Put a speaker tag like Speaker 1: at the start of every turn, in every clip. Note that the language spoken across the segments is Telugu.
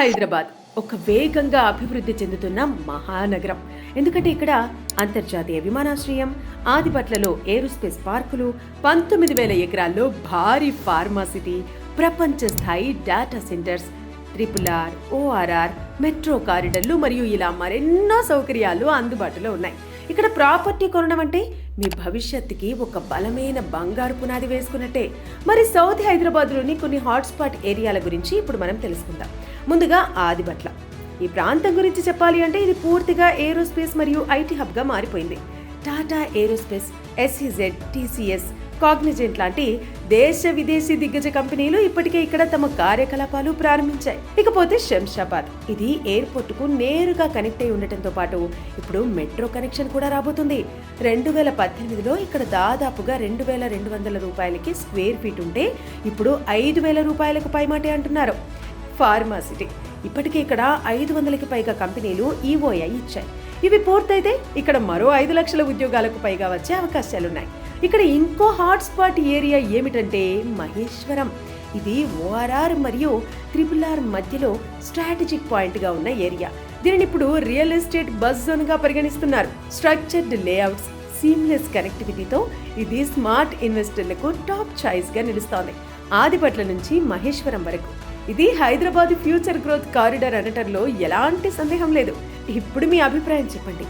Speaker 1: హైదరాబాద్ ఒక వేగంగా అభివృద్ధి చెందుతున్న మహానగరం. ఎందుకంటే ఇక్కడ అంతర్జాతీయ విమానాశ్రయం, ఆదిబట్లలో ఏరోస్పేస్ పార్కులు, 19,000 ఎకరాల్లో భారీ ఫార్మాసిటీ, ప్రపంచ స్థాయి data centres, RRR, ORR, metro కారిడర్లు మరియు ఇలా మరెన్నో సౌకర్యాలు అందుబాటులో ఉన్నాయి. ఇక్కడ ప్రాపర్టీ కొనడం అంటే మీ భవిష్యత్తుకి ఒక బలమైన బంగారు పునాది వేసుకున్నట్టే. మరి సౌత్ హైదరాబాద్లోని కొన్ని హాట్స్పాట్ ఏరియాల గురించి ఇప్పుడు మనం తెలుసుకుందాం. ముందుగా ఆదిబట్ల. ఈ ప్రాంతం గురించి చెప్పాలి అంటే ఇది పూర్తిగా ఏరోస్పేస్ మరియు ఐటీ హబ్గా మారిపోయింది. Tata aerospace, SEZ, TCS, Cognizant లాంటి దేశ విదేశీ దిగ్గజ కంపెనీలు ఇప్పటికే ఇక్కడ తమ కార్యకలాపాలు ప్రారంభించాయి. ఇకపోతే శంషాబాద్. ఇది ఎయిర్పోర్ట్ కు నేరుగా కనెక్ట్ అయి ఉండటంతో పాటు ఇప్పుడు మెట్రో కనెక్షన్ కూడా రాబోతుంది. 2018లో ఇక్కడ దాదాపుగా 2,200 రూపాయలకి స్క్వేర్ ఫీట్ ఉంటే ఇప్పుడు 5,000 రూపాయలకు పైమాటే అంటున్నారు. ఫార్మాసిటీ. ఇప్పటికే ఇక్కడ 500కి పైగా కంపెనీలు EOI ఇచ్చాయి. ఇవి పూర్తయితే ఇక్కడ మరో 5 లక్షల ఉద్యోగాలకు పైగా వచ్చే అవకాశాలున్నాయి. ఇక్కడ ఇంకో హాట్స్పాట్ ఏరియా ఏమిటంటే మహేశ్వరం. ఇది ORR మరియు RRR మధ్యలో స్ట్రాటజిక్ పాయింట్గా ఉన్న ఏరియా. దీనిని ఇప్పుడు రియల్ ఎస్టేట్ బజ్ జోన్గా పరిగణిస్తున్నారు. స్ట్రక్చర్డ్ లేఅవుట్స్, సీమ్లెస్ కనెక్టివిటీతో ఇది స్మార్ట్ ఇన్వెస్టర్లకు టాప్ చాయిస్గా నిలుస్తోంది. ఆదిబట్ల నుంచి మహేశ్వరం వరకు ఇది హైదరాబాద్ ఫ్యూచర్ గ్రోత్ కారిడార్ అనటంలో ఎలాంటి సందేహం లేదు. ఇప్పుడు మీ అభిప్రాయం చెప్పండి.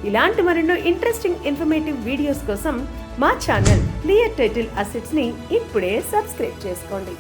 Speaker 1: ఇలాంటి మరెన్నో ఇంట్రెస్టింగ్ ఇన్ఫర్మేటివ్ వీడియోస్ కోసం మా ఛానల్ క్లియర్ టైటిల్ అసెట్స్ ని ఇప్పుడే సబ్స్క్రైబ్ చేసుకోండి.